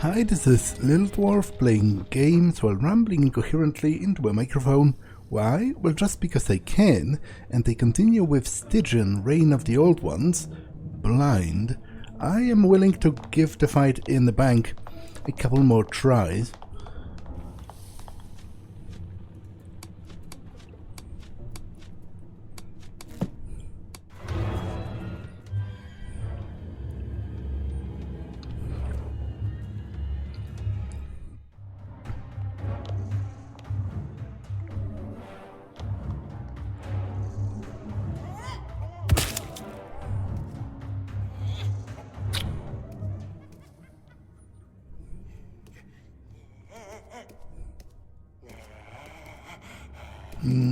Hi, this is Little Dwarf playing games while rambling incoherently into a microphone. Why? Well, just because I can, and they continue with Stygian, Reign of the Old Ones, blind. I am willing to give the fight in the bank a couple more tries.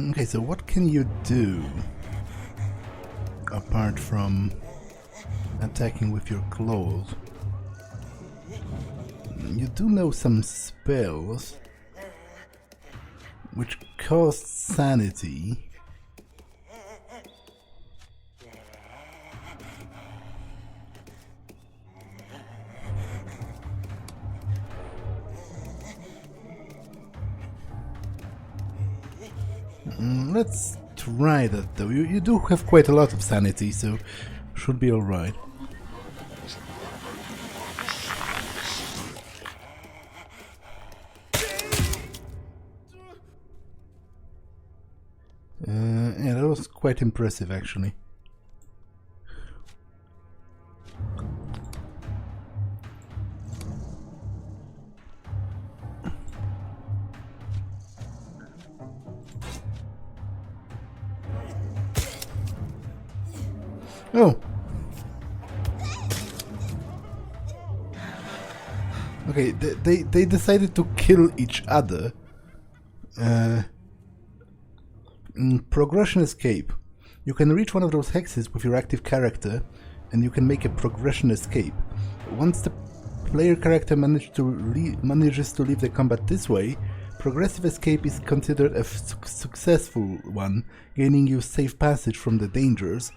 Okay, so what can you do apart from attacking with your claws? You do know some spells which cost sanity. Let's try that though. You do have quite a lot of sanity, so should be alright. Yeah, that was quite impressive actually. Oh. Okay, they decided to kill each other. Progression escape. You can reach one of those hexes with your active character, and you can make a progression escape. Once the player character manages to leave the combat this way, progressive escape is considered a successful one, gaining you safe passage from the dangers.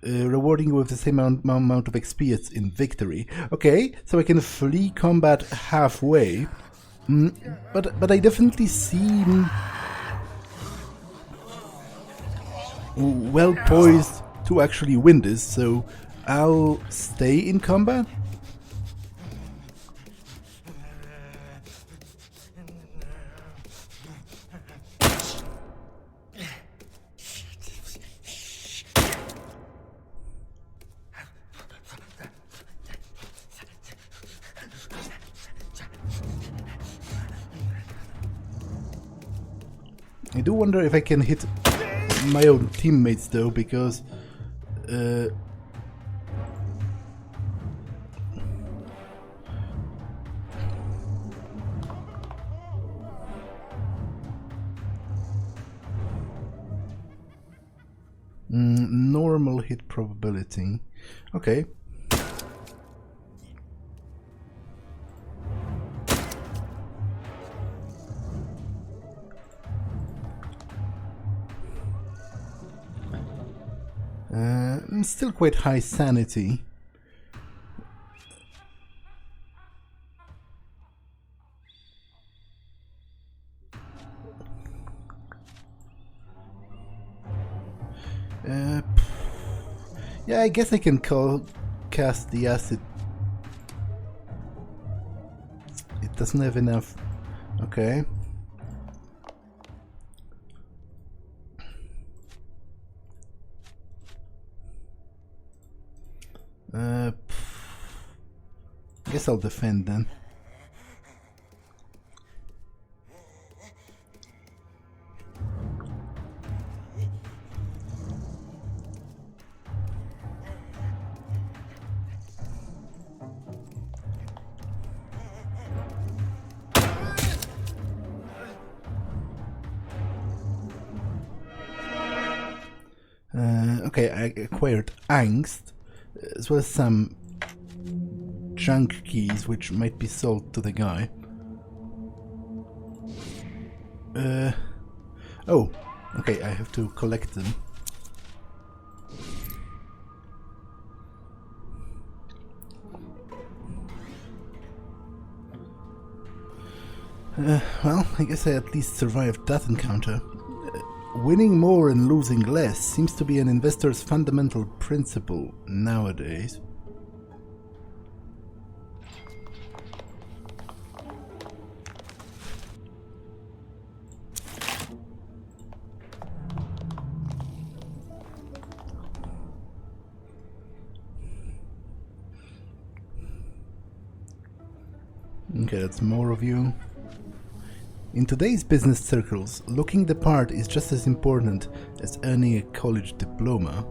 Rewarding you with the same amount of experience in victory. Okay, so I can flee combat halfway, but I definitely seem well poised to actually win this, so I'll stay in combat. I do wonder if I can hit my own teammates though, because normal hit probability. Okay. Still quite high sanity. Yeah, I guess I can cast the acid. It doesn't have enough. Okay. Guess I'll defend then. Okay, I acquired angst, as well as some junk keys which might be sold to the guy. Oh, okay, I have to collect them. Well, I guess I at least survived that encounter. Winning more and losing less seems to be an investor's fundamental principle nowadays. Okay, that's more of you. In today's business circles, looking the part is just as important as earning a college diploma.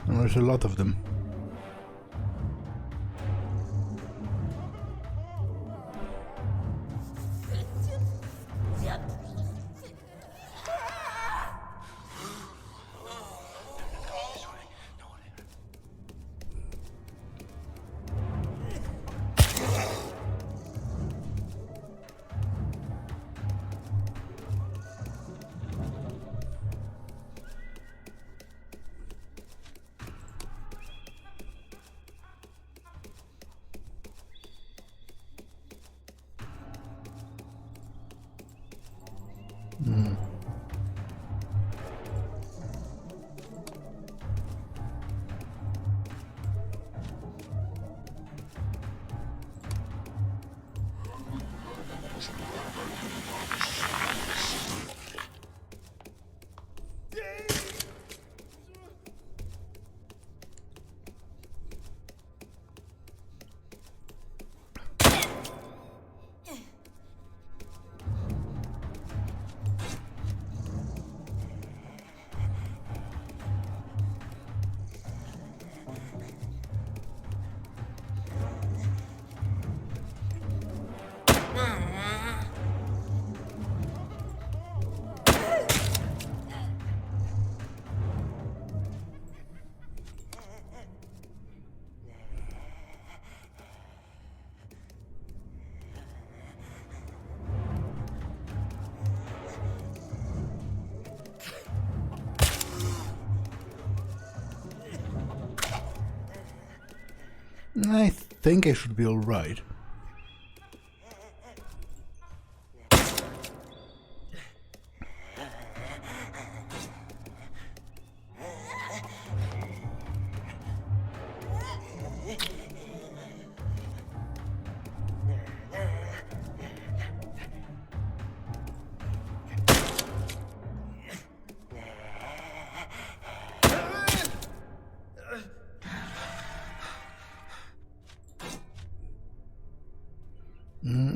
And there's a lot of them. I think I should be alright.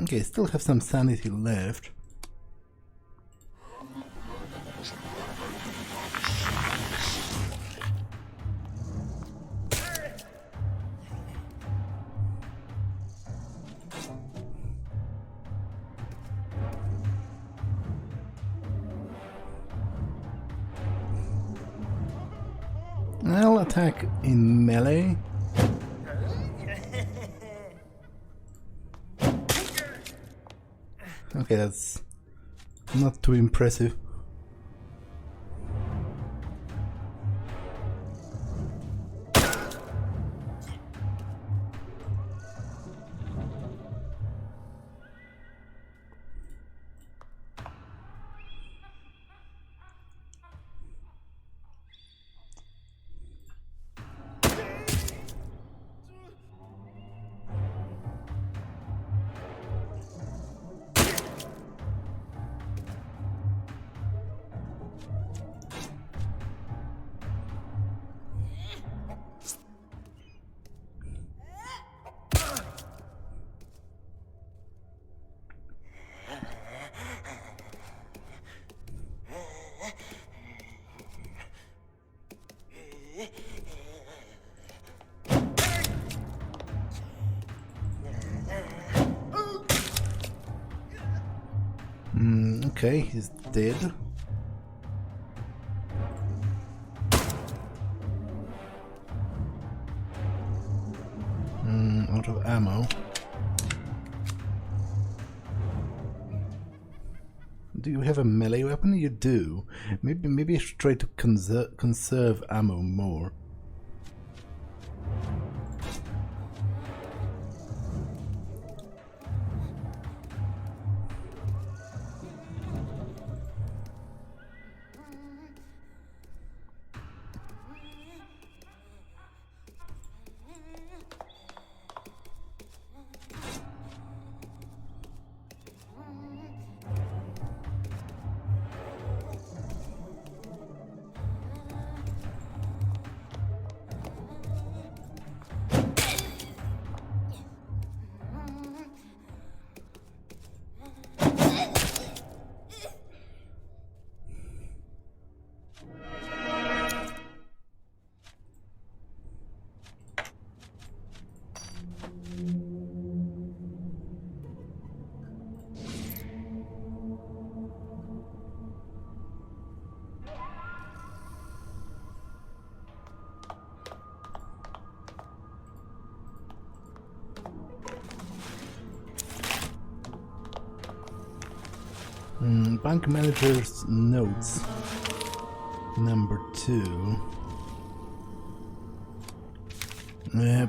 Okay, still have some sanity left. I'll attack in melee. Okay, that's not too impressive. Okay, he's dead. Out of ammo. Do you have a melee weapon? You do. Maybe I should try to conserve ammo more. Bank manager's notes. Number 2.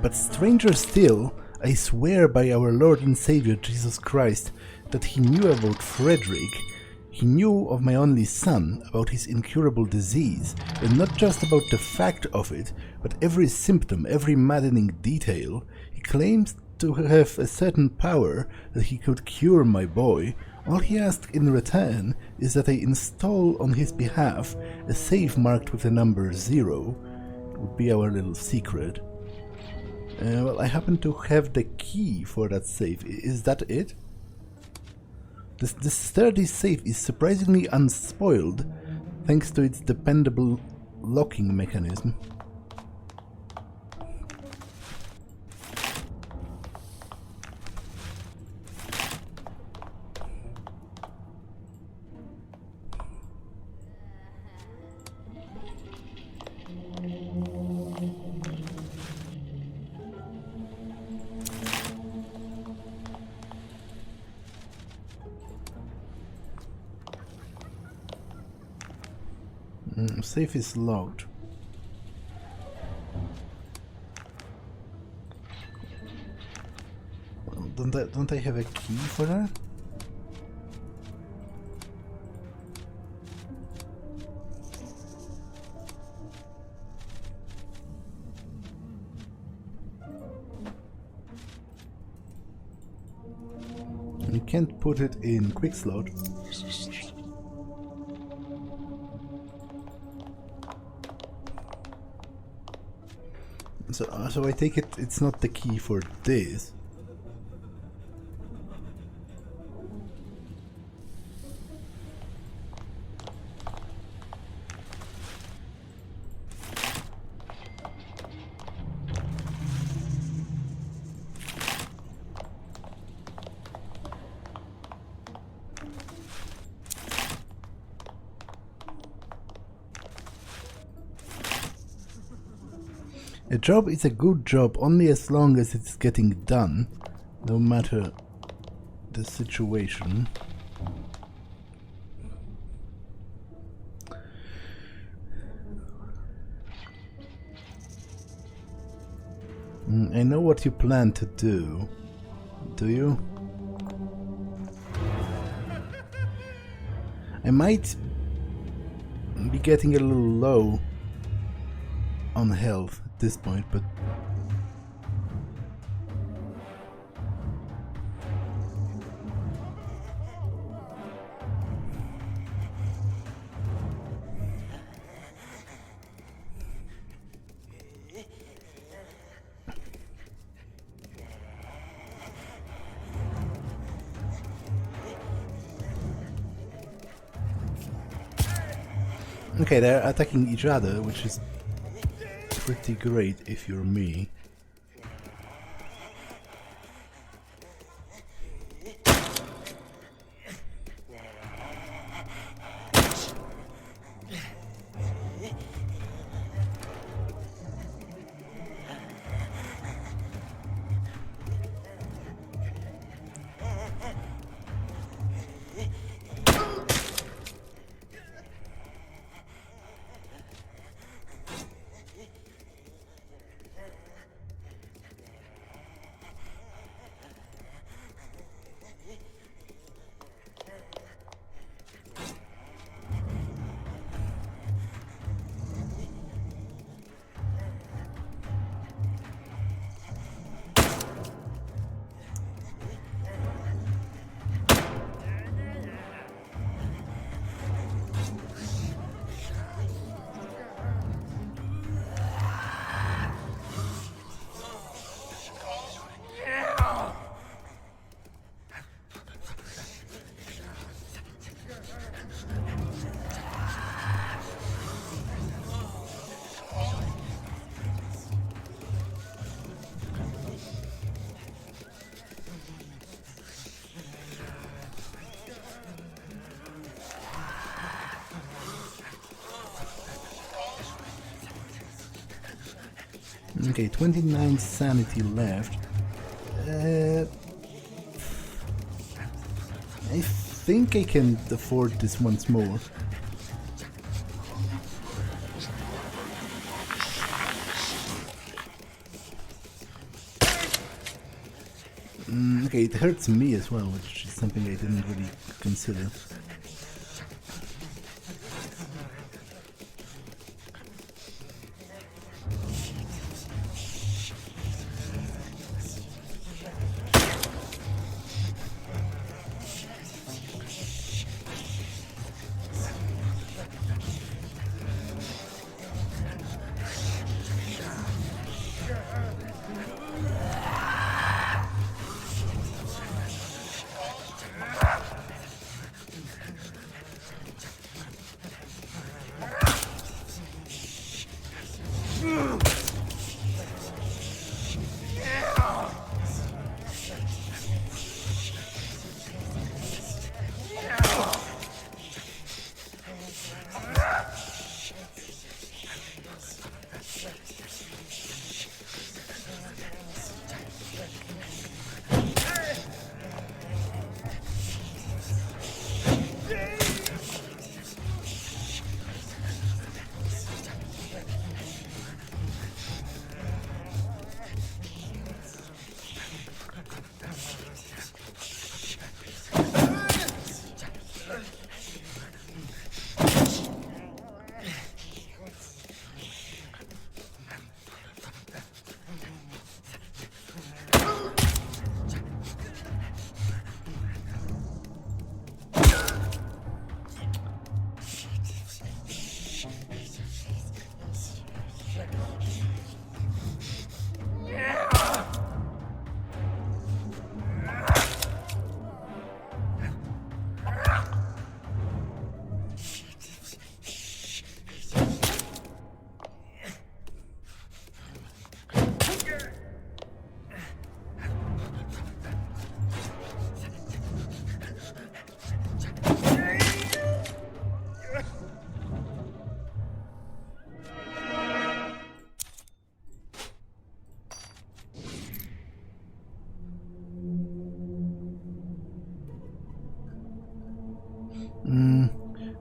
But stranger still, I swear by our Lord and Savior Jesus Christ that he knew about Frederick. He knew of my only son, about his incurable disease, and not just about the fact of it, but every symptom, every maddening detail. He claims to have a certain power that he could cure my boy. All he asked in return is that I install on his behalf a safe marked with the number 0. It would be our little secret. Well, I happen to have the key for that safe. Is that it? This sturdy safe is surprisingly unspoiled, thanks to its dependable locking mechanism. Safe is locked. Well, don't I have a key for that? You can't put it in quick slot. So I take it it's not the key for this. A job is a good job only as long as it's getting done, no matter the situation. I know what you plan to do. Do you? I might be getting a little low on health at this point, but okay, they're attacking each other, which is pretty great if you're me. Okay, 29 sanity left. I think I can afford this once more. Okay, it hurts me as well, which is something I didn't really consider.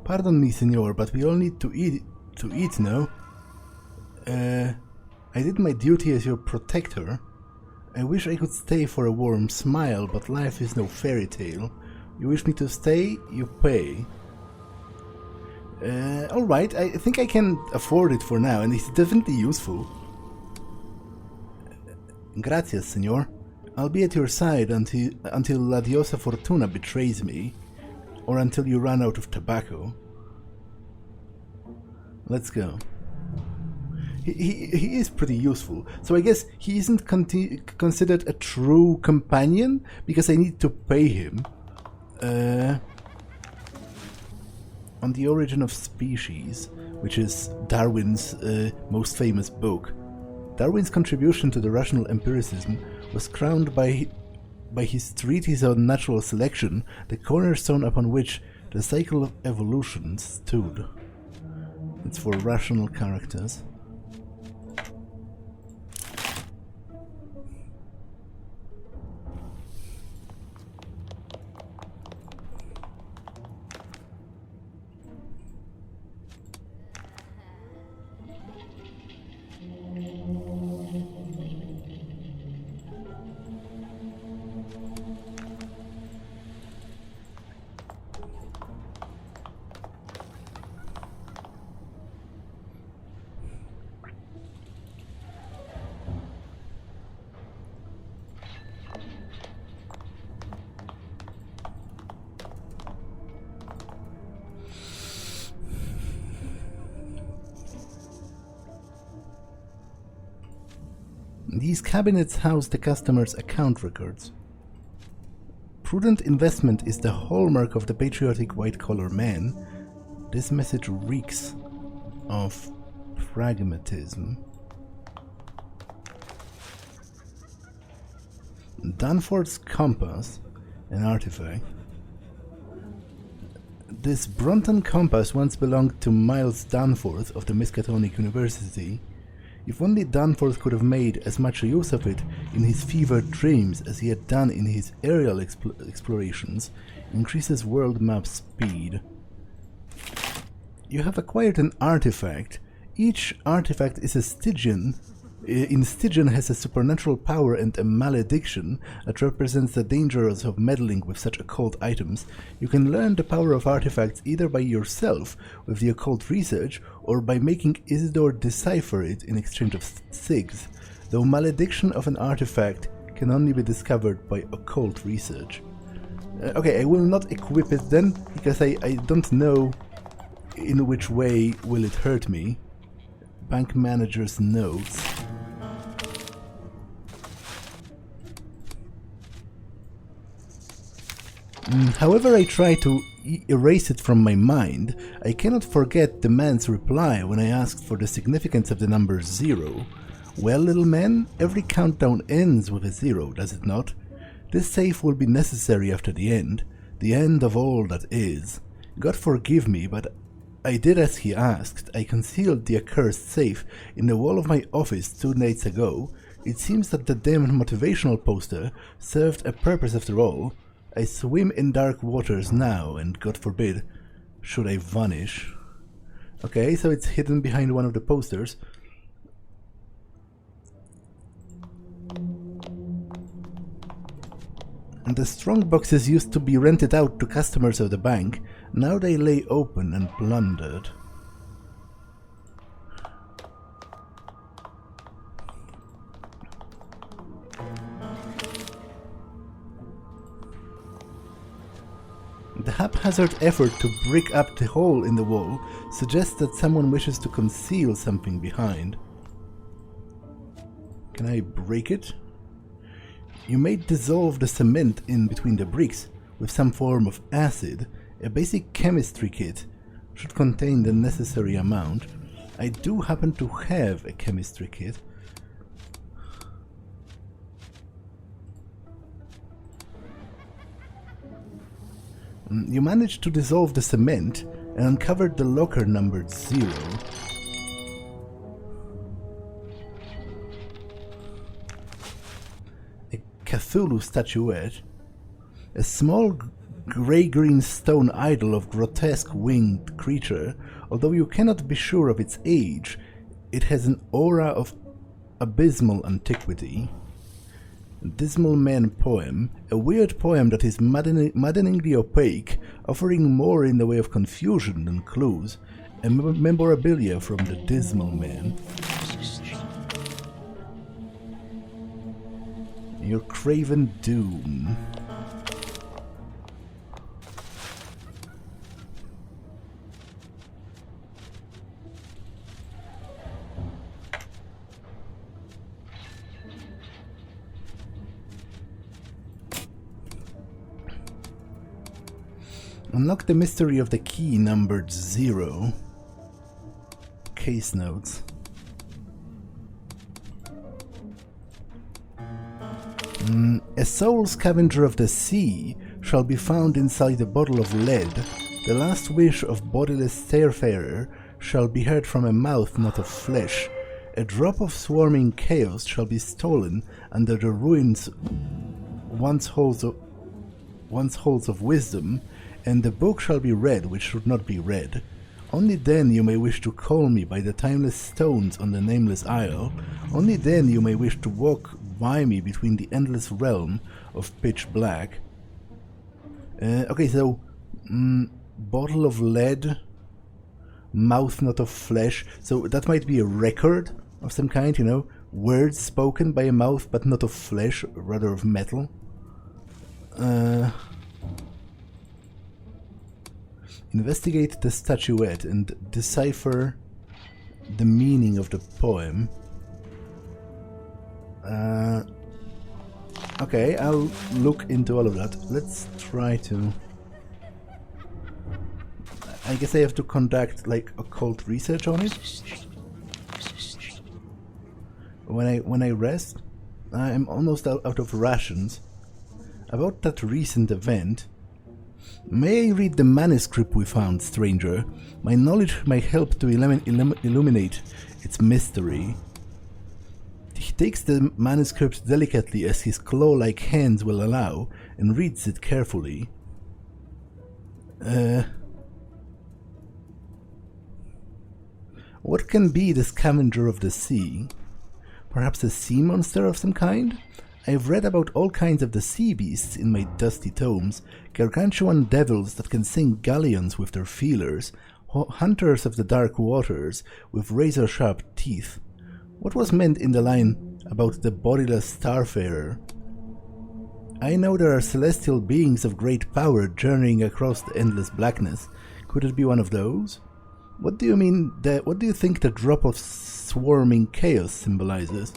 Pardon me, senor, but we all need to eat now. I did my duty as your protector. I wish I could stay for a warm smile, but life is no fairy tale. You wish me to stay? You pay. Alright, I think I can afford it for now, and it's definitely useful. Gracias, senor. I'll be at your side until La Diosa Fortuna betrays me, or until you run out of tobacco. Let's go. He is pretty useful, so I guess he isn't considered a true companion because I need to pay him. On the Origin of Species, which is Darwin's most famous book, Darwin's contribution to the rational empiricism was crowned by his treatise on natural selection, the cornerstone upon which the cycle of evolution stood. It's for rational characters. These cabinets house the customer's account records. Prudent investment is the hallmark of the patriotic white-collar man. This message reeks of pragmatism. Danforth's compass, an artifact. This Bronton compass once belonged to Miles Danforth of the Miskatonic University. If only Danforth could have made as much use of it in his fevered dreams as he had done in his aerial explorations, increases world map speed. You have acquired an artifact. Each artifact is a Stygian. In Stygian has a supernatural power and a malediction that represents the dangers of meddling with such occult items. You can learn the power of artifacts either by yourself with the occult research or by making Isidore decipher it in exchange of SIGs, though malediction of an artifact can only be discovered by occult research. Okay, I will not equip it then, because I don't know in which way will it hurt me. Bank manager's notes. However I try to erase it from my mind, I cannot forget the man's reply when I asked for the significance of the number 0. Well, little man, every countdown ends with a 0, does it not? This safe will be necessary after the end of all that is. God forgive me, but I did as he asked. I concealed the accursed safe in the wall of my office 2 nights ago. It seems that the damned motivational poster served a purpose after all. I swim in dark waters now, and God forbid, should I vanish. Okay, so it's hidden behind one of the posters. And the strong boxes used to be rented out to customers of the bank. Now they lay open and plundered. The haphazard effort to brick up the hole in the wall suggests that someone wishes to conceal something behind. Can I break it? You may dissolve the cement in between the bricks with some form of acid. A basic chemistry kit should contain the necessary amount. I do happen to have a chemistry kit. You managed to dissolve the cement and uncovered the locker numbered 0. A Cthulhu statuette. A small grey-green stone idol of grotesque winged creature. Although you cannot be sure of its age, it has an aura of abysmal antiquity. Dismal Man poem, a weird poem that is maddeningly opaque, offering more in the way of confusion than clues, a memorabilia from the Dismal Man. Your craven doom. Unlock the mystery of the key numbered 0. Case notes. A soul scavenger of the sea shall be found inside a bottle of lead. The last wish of bodiless starfarer shall be heard from a mouth not of flesh. A drop of swarming chaos shall be stolen under the ruins once holds of wisdom, and the book shall be read which should not be read. Only then you may wish to call me by the timeless stones on the nameless isle. Only then you may wish to walk by me between the endless realm of pitch black. Okay, so bottle of lead, mouth not of flesh. So that might be a record of some kind, you know, words spoken by a mouth but not of flesh, rather of metal. Investigate the statuette and decipher the meaning of the poem. Okay, I'll look into all of that. Let's try to... I guess I have to conduct like occult research on it. When I rest, I'm almost out of rations. About that recent event, may I read the manuscript we found, stranger? My knowledge may help to illuminate its mystery. He takes the manuscript delicately as his claw-like hands will allow and reads it carefully. What can be the scavenger of the sea? Perhaps a sea monster of some kind? I've read about all kinds of the sea beasts in my dusty tomes, gargantuan devils that can sink galleons with their feelers, hunters of the dark waters with razor-sharp teeth. What was meant in the line about the bodiless starfarer? I know there are celestial beings of great power journeying across the endless blackness. Could it be one of those? What do you mean what do you think the drop of swarming chaos symbolizes?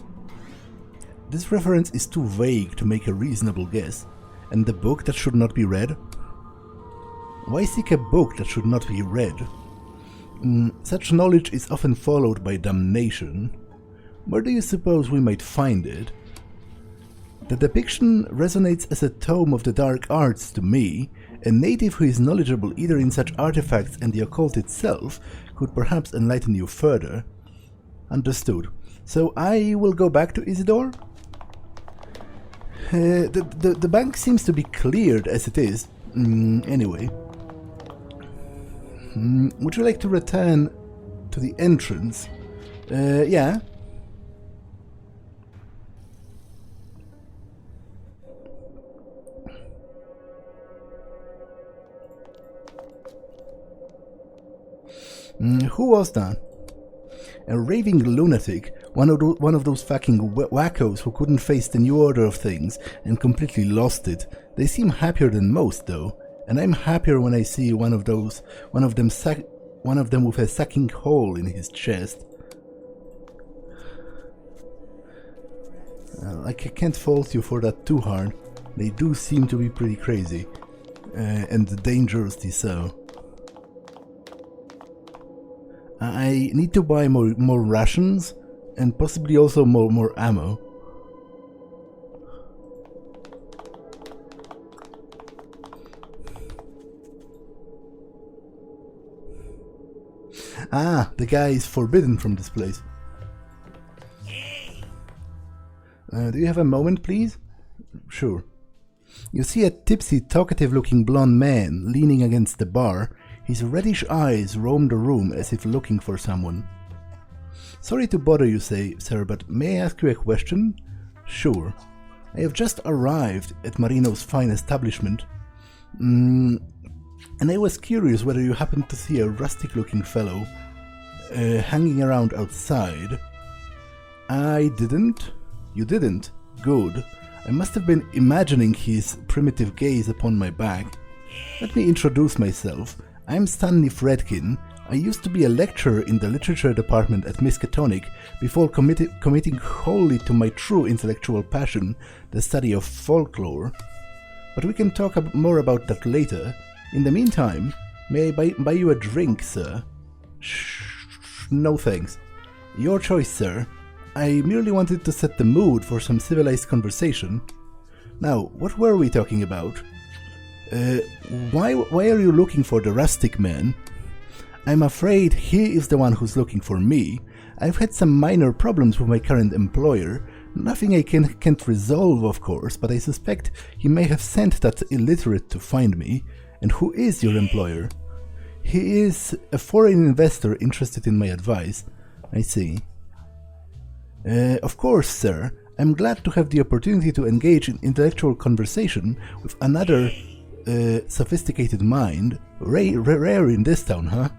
This reference is too vague to make a reasonable guess. And the book that should not be read? Why seek a book that should not be read? Such knowledge is often followed by damnation. Where do you suppose we might find it? The depiction resonates as a tome of the dark arts to me. A native who is knowledgeable either in such artifacts and the occult itself could perhaps enlighten you further. Understood. So I will go back to Isidore? The bank seems to be cleared as it is. Anyway. Would you like to return to the entrance? Yeah. Who was that? A raving lunatic, one of those fucking wackos who couldn't face the new order of things and completely lost it. They seem happier than most, though, and I'm happier when I see one of them with a sucking hole in his chest. Like, I can't fault you for that too hard. They do seem to be pretty crazy, and dangerously so. I need to buy more rations and possibly also more ammo. Ah, the guy is forbidden from this place. Do you have a moment, please? Sure. You see a tipsy, talkative-looking blonde man leaning against the bar. His reddish eyes roam the room as if looking for someone. Sorry to bother you, sir, but may I ask you a question? Sure. I have just arrived at Marino's fine establishment, and I was curious whether you happened to see a rustic-looking fellow hanging around outside. I didn't? You didn't? Good. I must have been imagining his primitive gaze upon my back. Let me introduce myself. I'm Stanley Fedkin. I used to be a lecturer in the literature department at Miskatonic before committing wholly to my true intellectual passion, the study of folklore. But we can talk more about that later. In the meantime, may I buy you a drink, sir? No thanks. Your choice, sir. I merely wanted to set the mood for some civilized conversation. Now, what were we talking about? Why are you looking for the rustic man? I'm afraid he is the one who's looking for me. I've had some minor problems with my current employer. Nothing I can't resolve, of course, but I suspect he may have sent that illiterate to find me. And who is your employer? He is a foreign investor interested in my advice. I see. Of course, sir. I'm glad to have the opportunity to engage in intellectual conversation with another sophisticated mind. Rare in this town, huh?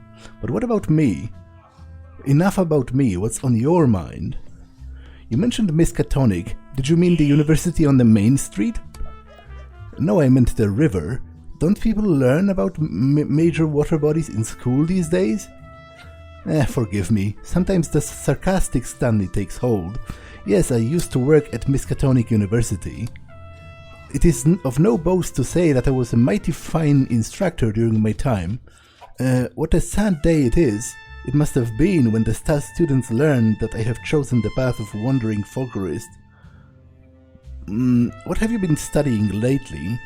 But what about me? Enough about me, what's on your mind? You mentioned Miskatonic. Did you mean the university on the main street? No, I meant the river. Don't people learn about major water bodies in school these days? Forgive me. Sometimes the sarcastic Stanley takes hold. Yes, I used to work at Miskatonic University. It is of no boast to say that I was a mighty fine instructor during my time. What a sad day it is. It must have been when the students learned that I have chosen the path of wandering folklorist. What have you been studying lately?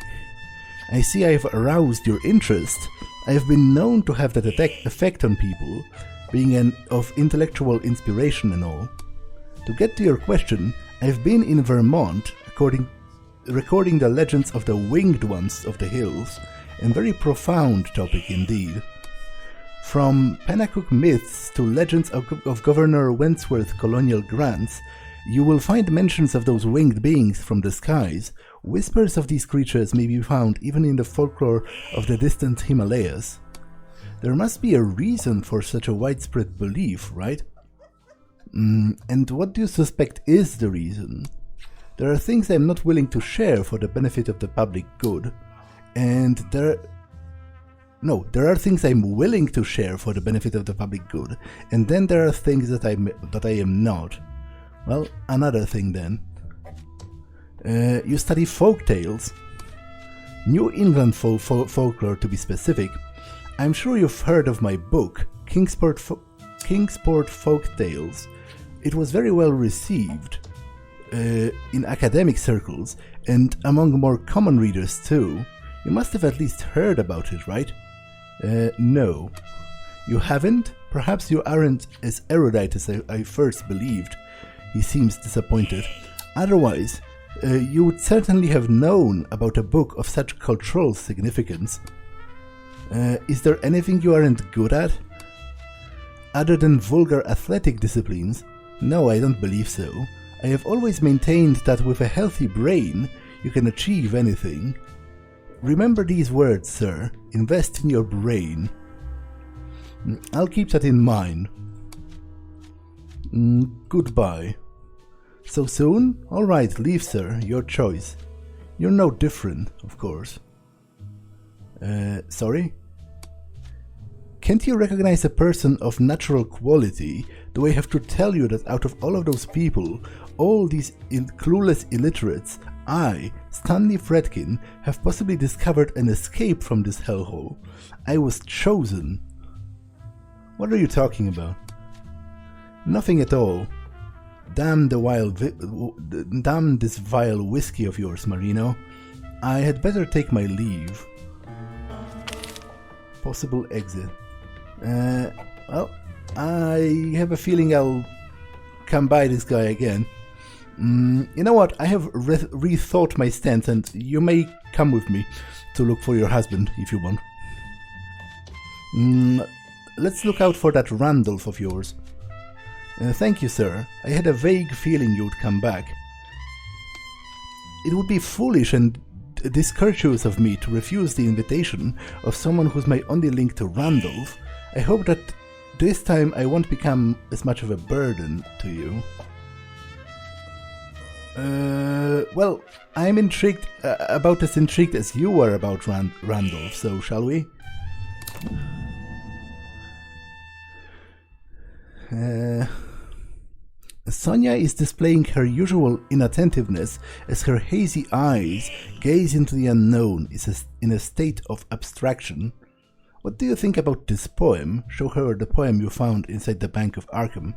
I see I have aroused your interest. I have been known to have that effect on people, being of intellectual inspiration and all. To get to your question, I've been in Vermont recording the legends of the winged ones of the hills, a very profound topic indeed. From Pennacook myths to legends of Governor Wentworth's colonial grants, you will find mentions of those winged beings from the skies. Whispers of these creatures may be found even in the folklore of the distant Himalayas. There must be a reason for such a widespread belief, right? And what do you suspect is the reason? There are things I'm not willing to share for the benefit of the public good, and there are things I'm willing to share for the benefit of the public good, and then there are things that I am not. Well, another thing then. You study folk tales, New England folklore to be specific. I'm sure you've heard of my book, Kingsport Folk Tales. It was very well received in academic circles and among more common readers too. You must have at least heard about it, right? No. You haven't? Perhaps you aren't as erudite as I first believed. He seems disappointed. Otherwise, you would certainly have known about a book of such cultural significance. Is there anything you aren't good at? Other than vulgar athletic disciplines? No, I don't believe so. I have always maintained that with a healthy brain, you can achieve anything. Remember these words, sir. Invest in your brain. I'll keep that in mind. Goodbye. So soon? Alright, leave, sir. Your choice. You're no different, of course. Sorry? Can't you recognize a person of natural quality? Do I have to tell you that out of all of those people, all these clueless illiterates, I, Stanley Fedkin, have possibly discovered an escape from this hellhole? I was chosen. What are you talking about? Nothing at all. Damn this vile whiskey of yours, Marino. I had better take my leave. Possible exit. Well, I have a feeling I'll come by this guy again. You know what? I have rethought my stance, and you may come with me to look for your husband if you want. Let's look out for that Randolph of yours. Thank you, sir. I had a vague feeling you would come back. It would be foolish and discourteous of me to refuse the invitation of someone who's my only link to Randolph. I hope that this time I won't become as much of a burden to you. Well, I'm intrigued, about as intrigued as you are about Randolph, so shall we? Sonia is displaying her usual inattentiveness as her hazy eyes gaze into the unknown in a state of abstraction. What do you think about this poem? Show her the poem you found inside the Bank of Arkham.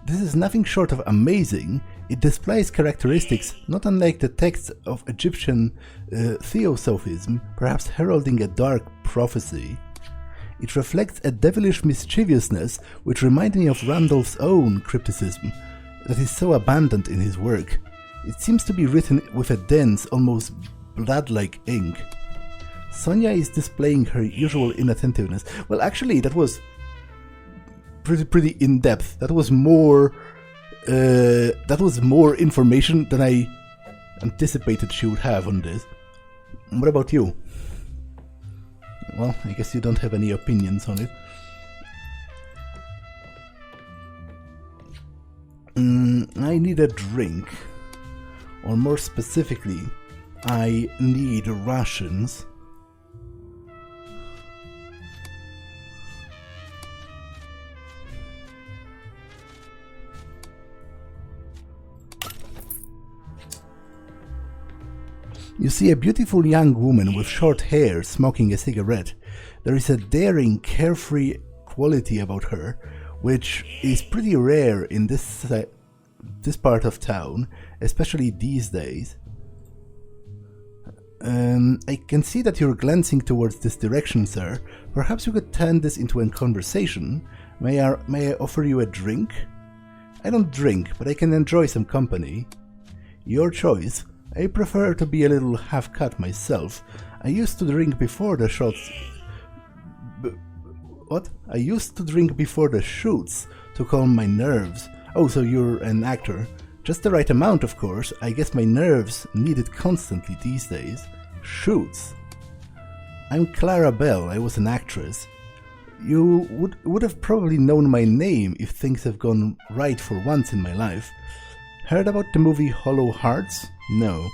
This is nothing short of amazing. It displays characteristics not unlike the texts of Egyptian theosophism, perhaps heralding a dark prophecy. It reflects a devilish mischievousness which reminds me of Randolph's own crypticism that is so abundant in his work. It seems to be written with a dense, almost blood-like ink. Sonia is displaying her usual inattentiveness. Well, actually, that was pretty in-depth. That was more information than I anticipated she would have on this. What about you? Well, I guess you don't have any opinions on it. I need a drink. Or more specifically, I need rations. You see a beautiful young woman with short hair smoking a cigarette. There is a daring, carefree quality about her, which is pretty rare in this part of town, especially these days. I can see that you're glancing towards this direction, sir. Perhaps you could turn this into a conversation. May I offer you a drink? I don't drink, but I can enjoy some company. Your choice. I prefer to be a little half-cut myself. I used to drink before the shots... What? I used to drink before the shoots to calm my nerves. Oh, so you're an actor. Just the right amount, of course. I guess my nerves need it constantly these days. Shoots. I'm Clara Bell. I was an actress. You would have probably known my name if things have gone right for once in my life. Heard about the movie Hollow Hearts? No.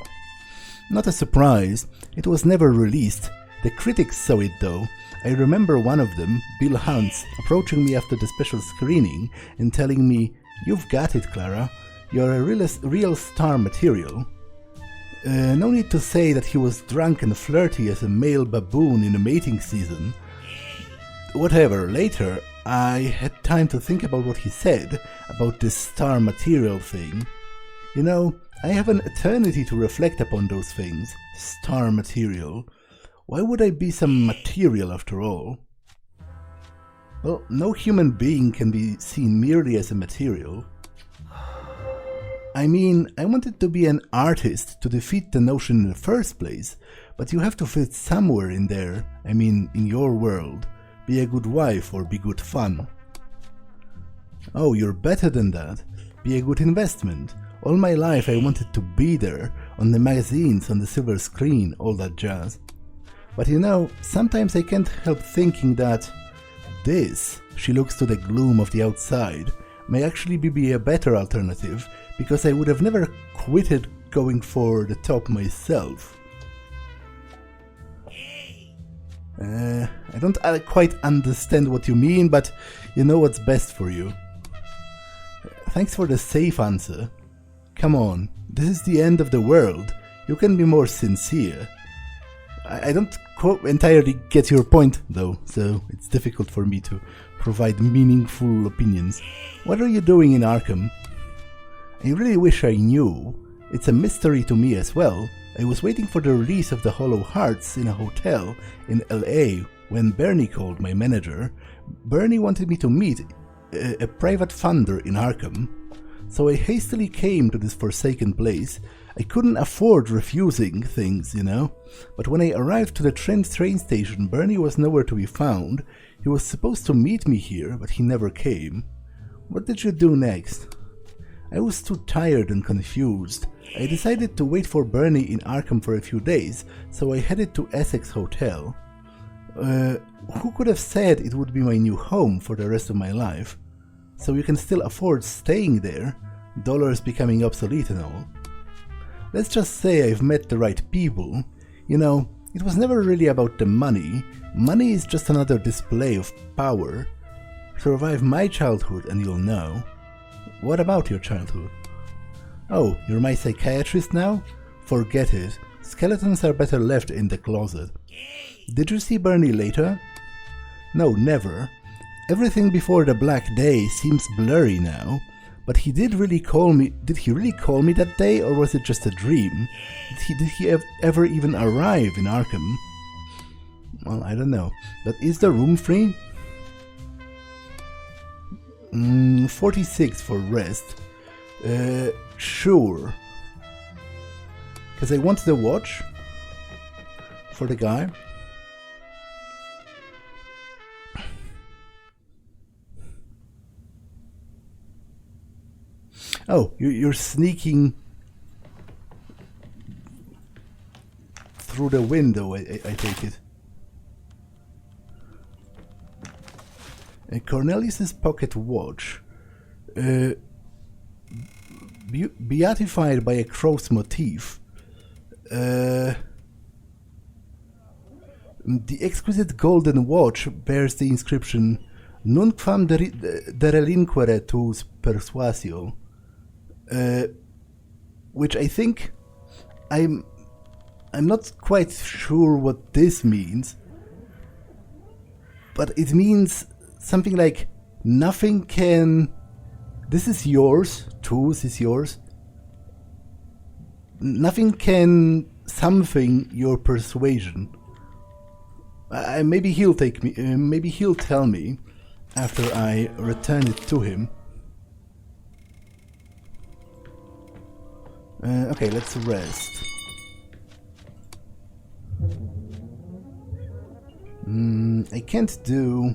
Not a surprise. It was never released. The critics saw it though. I remember one of them, Bill Huntz, approaching me after the special screening and telling me, "You've got it, Clara. You're a real star material." No need to say that he was drunk and flirty as a male baboon in a mating season. Whatever, later I had time to think about what he said about this star material thing. You know, I have an eternity to reflect upon those things. Star material. Why would I be some material after all? Well, no human being can be seen merely as a material. I mean, I wanted to be an artist to defeat the notion in the first place, but you have to fit somewhere in there, I mean, in your world. Be a good wife or be good fun. Oh, you're better than that. Be a good investment. All my life I wanted to be there, on the magazines, on the silver screen, all that jazz. But you know, sometimes I can't help thinking that this, she looks to the gloom of the outside, may actually be a better alternative, because I would have never quitted going for the top myself. I don't quite understand what you mean, but you know what's best for you. Thanks for the safe answer. Come on, this is the end of the world. You can be more sincere. I don't entirely get your point, though, so it's difficult for me to provide meaningful opinions. What are you doing in Arkham? I really wish I knew. It's a mystery to me as well. I was waiting for the release of the Hollow Hearts in a hotel in LA when Bernie called, my manager. Bernie wanted me to meet a private funder in Arkham. So I hastily came to this forsaken place. I couldn't afford refusing things, you know. But when I arrived to the train station, Bernie was nowhere to be found. He was supposed to meet me here, but he never came. What did you do next? I was too tired and confused. I decided to wait for Bernie in Arkham for a few days, so I headed to Essex Hotel. Who could have said it would be my new home for the rest of my life? So you can still afford staying there, dollars becoming obsolete and all. Let's just say I've met the right people. You know, it was never really about the money. Money is just another display of power. Survive my childhood and you'll know. What about your childhood? Oh, you're my psychiatrist now? Forget it. Skeletons are better left in the closet. Did you see Bernie later? No, never. Everything before the Black Day seems blurry now. But he did really call me. Did he really call me that day, or was it just a dream? Did he ever even arrive in Arkham? Well, I don't know. But is the room free? 46 for rest. Sure. Because I want the watch for the guy. Oh, you're sneaking through the window, I take it. Cornelius's pocket watch. Beatified by a crow's motif. The exquisite golden watch bears the inscription Nunquam derelinquere tuus persuasio. Which I think I'm not quite sure what this means, but it means something like nothing can. This is yours. Tools is yours. Nothing can something your persuasion. Maybe he'll take me. Maybe he'll tell me after I return it to him. Okay, let's rest. I can't do...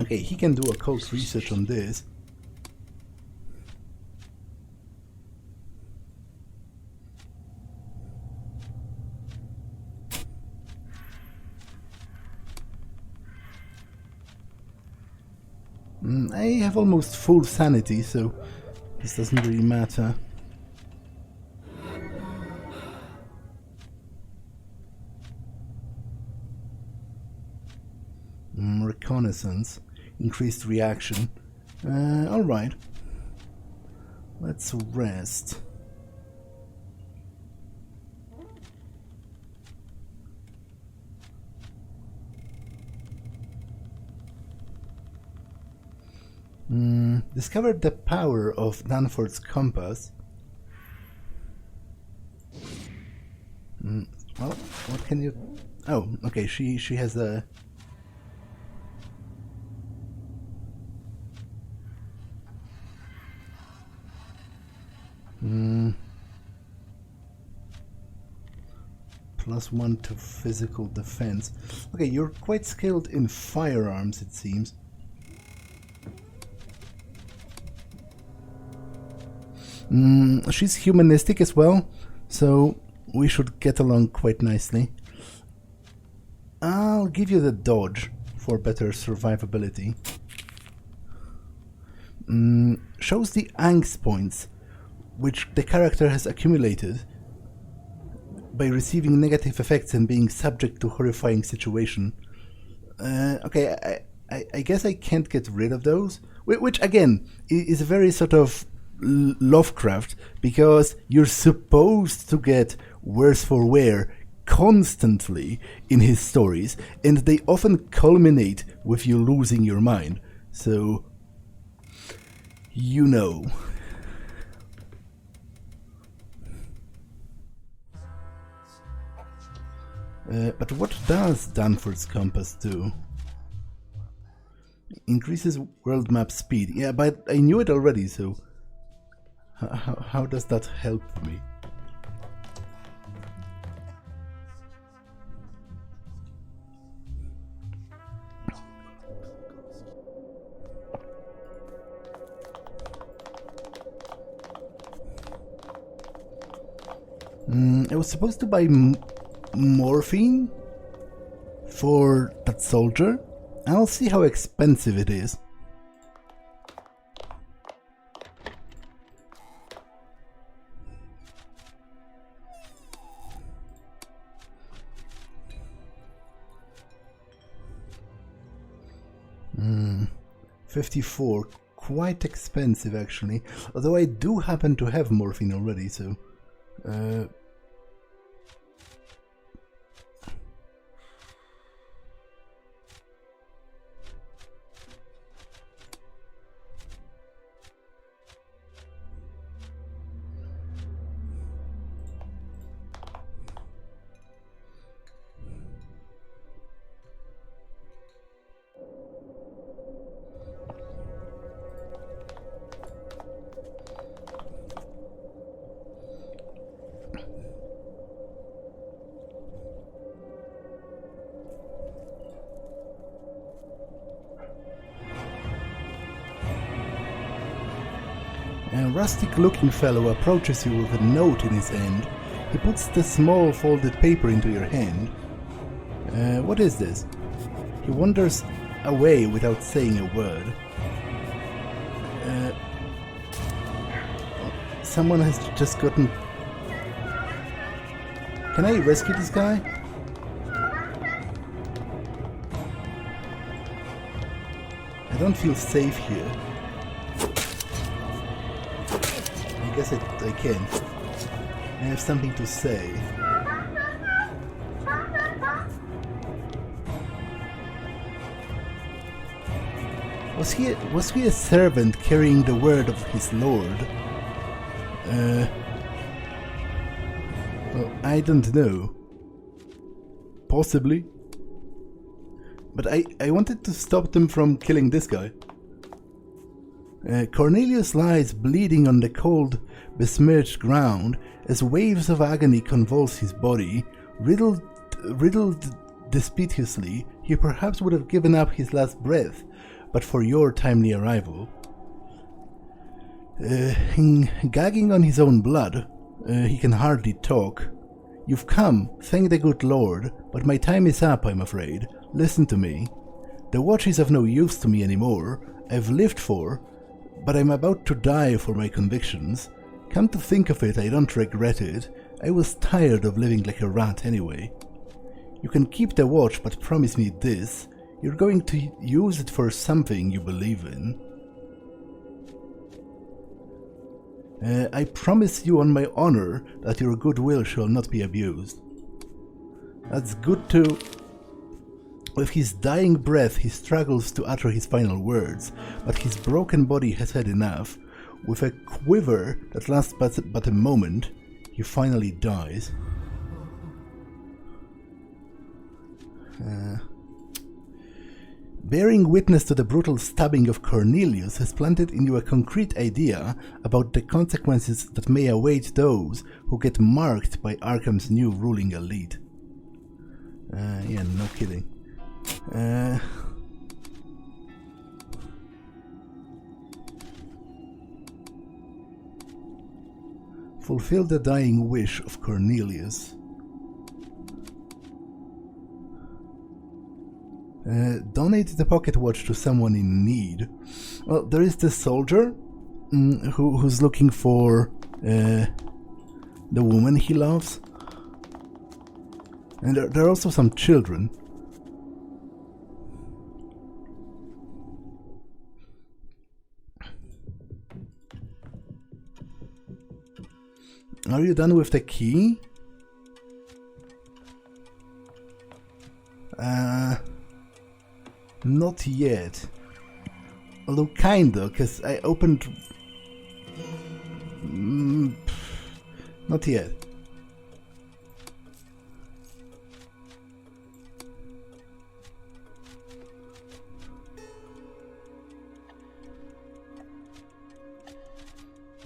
Okay, he can do occult research on this. I have almost full sanity, so this doesn't really matter. Reconnaissance, increased reaction. Alright. Let's rest. Discovered the power of Danforth's compass. Well, what can you... Oh, okay, she has a... +1 to physical defense. Okay, you're quite skilled in firearms, it seems. She's humanistic as well, so we should get along quite nicely. I'll give you the dodge for better survivability. Shows the angst points which the character has accumulated by receiving negative effects and being subject to horrifying situation. Okay, I guess I can't get rid of those, which again is a very sort of Lovecraft, because you're supposed to get worse for wear constantly in his stories, and they often culminate with you losing your mind. So, you know. But what does Danforth's compass do? Increases world map speed. Yeah, but I knew it already, so how does that help me? I was supposed to buy morphine for that soldier. I'll see how expensive it is. $54, quite expensive actually, although I do happen to have morphine already, so a rustic-looking fellow approaches you with a note in his hand. He puts the small folded paper into your hand. What is this? He wanders away without saying a word. Someone has just gotten... Can I rescue this guy? I don't feel safe here. I guess I can. I have something to say. Was he a servant carrying the word of his lord? Well, I don't know. Possibly. But I wanted to stop them from killing this guy. Cornelius lies bleeding on the cold, besmirched ground as waves of agony convulse his body. Riddled dispiteously, he perhaps would have given up his last breath, but for your timely arrival. Gagging on his own blood, he can hardly talk. You've come, thank the good Lord, but my time is up, I'm afraid. Listen to me. The watch is of no use to me anymore. I've lived for, but I'm about to die for my convictions. Come to think of it, I don't regret it. I was tired of living like a rat anyway. You can keep the watch, but promise me this. You're going to use it for something you believe in. I promise you on my honor that your goodwill shall not be abused. That's good too. With his dying breath, he struggles to utter his final words, but his broken body has had enough. With a quiver that lasts but a moment, he finally dies. Bearing witness to the brutal stabbing of Cornelius has planted in you a concrete idea about the consequences that may await those who get marked by Arkham's new ruling elite. Yeah, no kidding. Fulfill the dying wish of Cornelius. Donate the pocket watch to someone in need. Well, there is the soldier who's looking for the woman he loves. And there are also some children. Are you done with the key? Not yet. Although kinda, because I opened... not yet.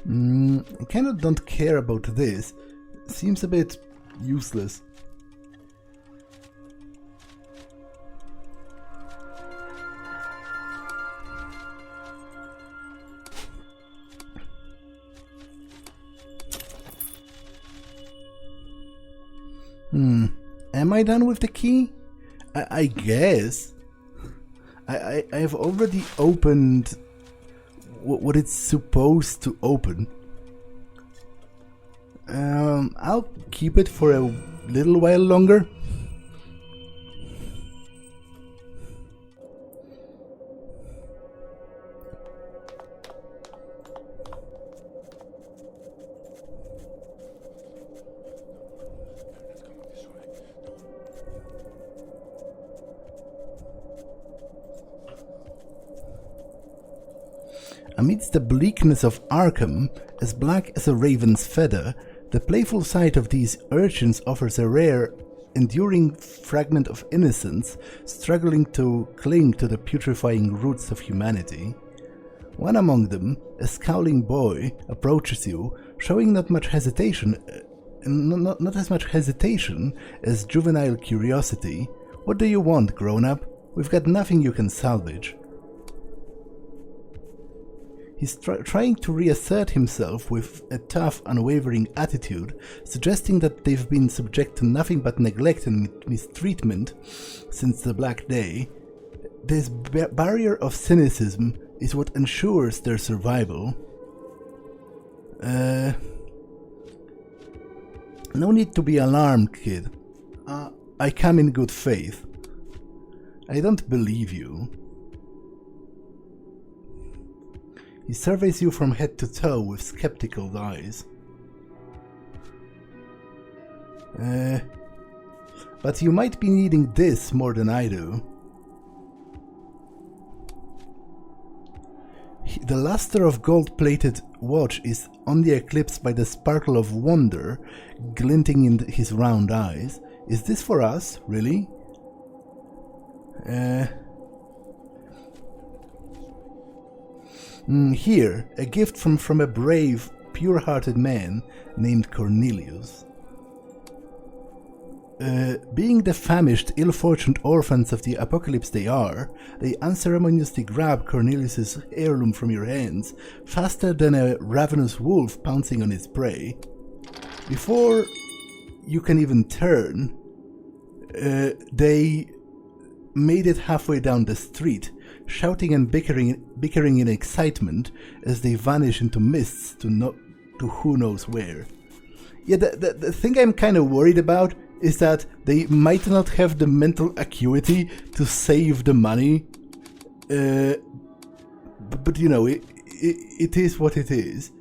I kinda don't care about this. Seems a bit useless. Am I done with the key? I guess. I've already opened what it's supposed to open. I'll keep it for a little while longer. Amidst the bleakness of Arkham, as black as a raven's feather, the playful sight of these urchins offers a rare, enduring fragment of innocence, struggling to cling to the putrefying roots of humanity. One among them, a scowling boy, approaches you, showing not as much hesitation as juvenile curiosity. What do you want, grown-up? We've got nothing you can salvage. He's trying to reassert himself with a tough, unwavering attitude, suggesting that they've been subject to nothing but neglect and mistreatment since the Black Day. This barrier of cynicism is what ensures their survival. No need to be alarmed, kid. I come in good faith. I don't believe you. He surveys you from head to toe with skeptical eyes. But you might be needing this more than I do. The luster of gold-plated watch is only eclipsed by the sparkle of wonder glinting in his round eyes. Is this for us, really? Here, a gift from a brave, pure-hearted man named Cornelius. Being the famished, ill-fortuned orphans of the apocalypse they are, they unceremoniously grab Cornelius's heirloom from your hands faster than a ravenous wolf pouncing on its prey. Before you can even turn, they made it halfway down the street, shouting and bickering in excitement as they vanish into mists to who knows where. Yeah, the thing I'm kind of worried about is that they might not have the mental acuity to save the money. But you know, it is what it is.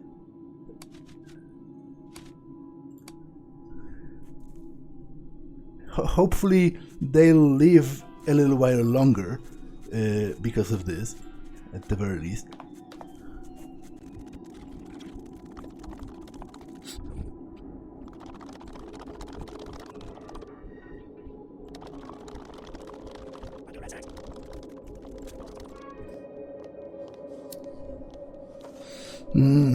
Hopefully they'll live a little while longer because of this, at the very least.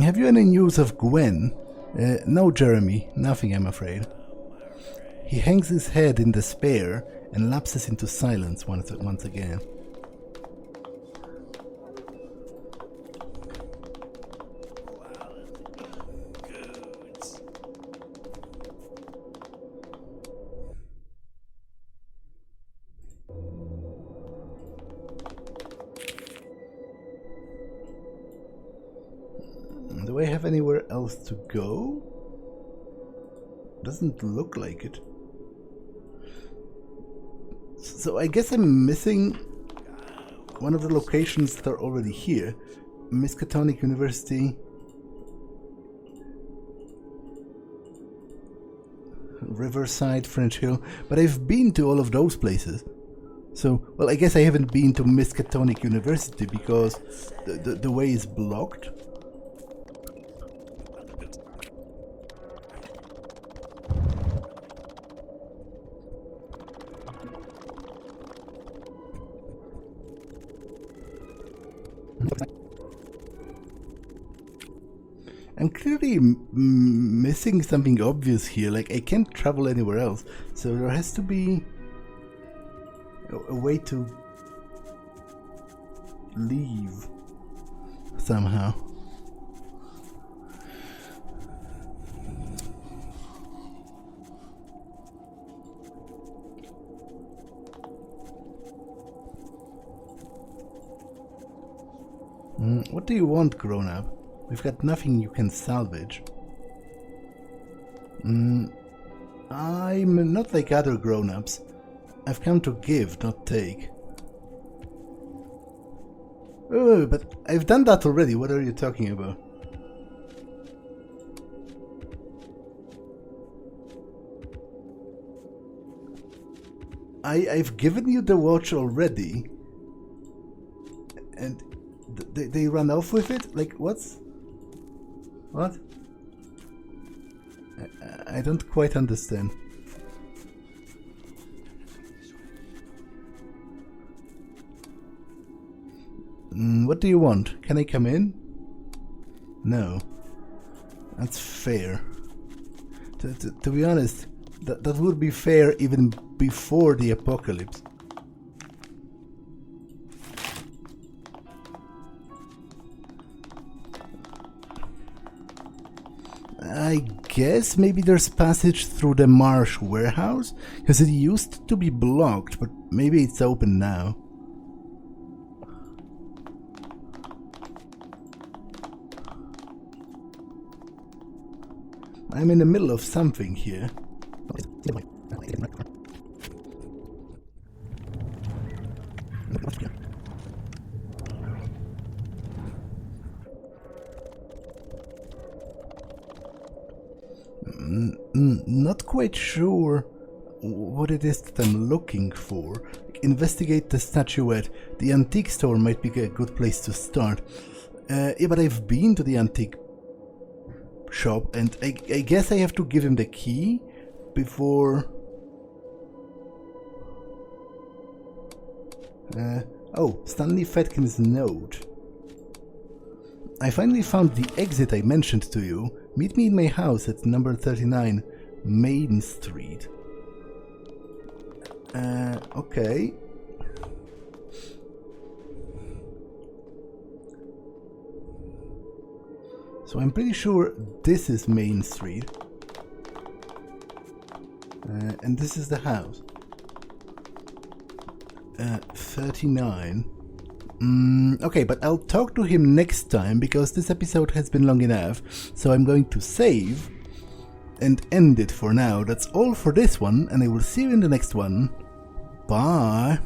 Have you any news of Gwen? No, Jeremy, nothing, I'm afraid. He hangs his head in despair and lapses into silence once again. Do I have anywhere else to go? Doesn't look like it. So I guess I'm missing one of the locations that are already here. Miskatonic University, Riverside, French Hill, but I've been to all of those places. So, well, I guess I haven't been to Miskatonic University because the way is blocked. I'm clearly missing something obvious here, like I can't travel anywhere else, so there has to be a way to leave somehow. What do you want, grown-up? We've got nothing you can salvage. I'm not like other grown-ups. I've come to give, not take. Oh, but I've done that already. What are you talking about? I've given you the watch already. And they run off with it? Like, what's... What? I don't quite understand. What do you want? Can I come in? No. That's fair. To be honest, that would be fair even before the apocalypse. I guess maybe there's passage through the Marsh warehouse, because it used to be blocked, but maybe it's open now. I'm in the middle of something here. Not quite sure what it is that I'm looking for. Investigate the statuette. The antique store might be a good place to start. Yeah, but I've been to the antique shop, and I guess I have to give him the key before... oh, Stanley Fedkin's note. I finally found the exit I mentioned to you. Meet me in my house at number 39 Main Street. Okay. So I'm pretty sure this is Main Street. And this is the house. 39. Okay, but I'll talk to him next time because this episode has been long enough. So I'm going to save and end it for now. That's all for this one, and I will see you in the next one. Bye!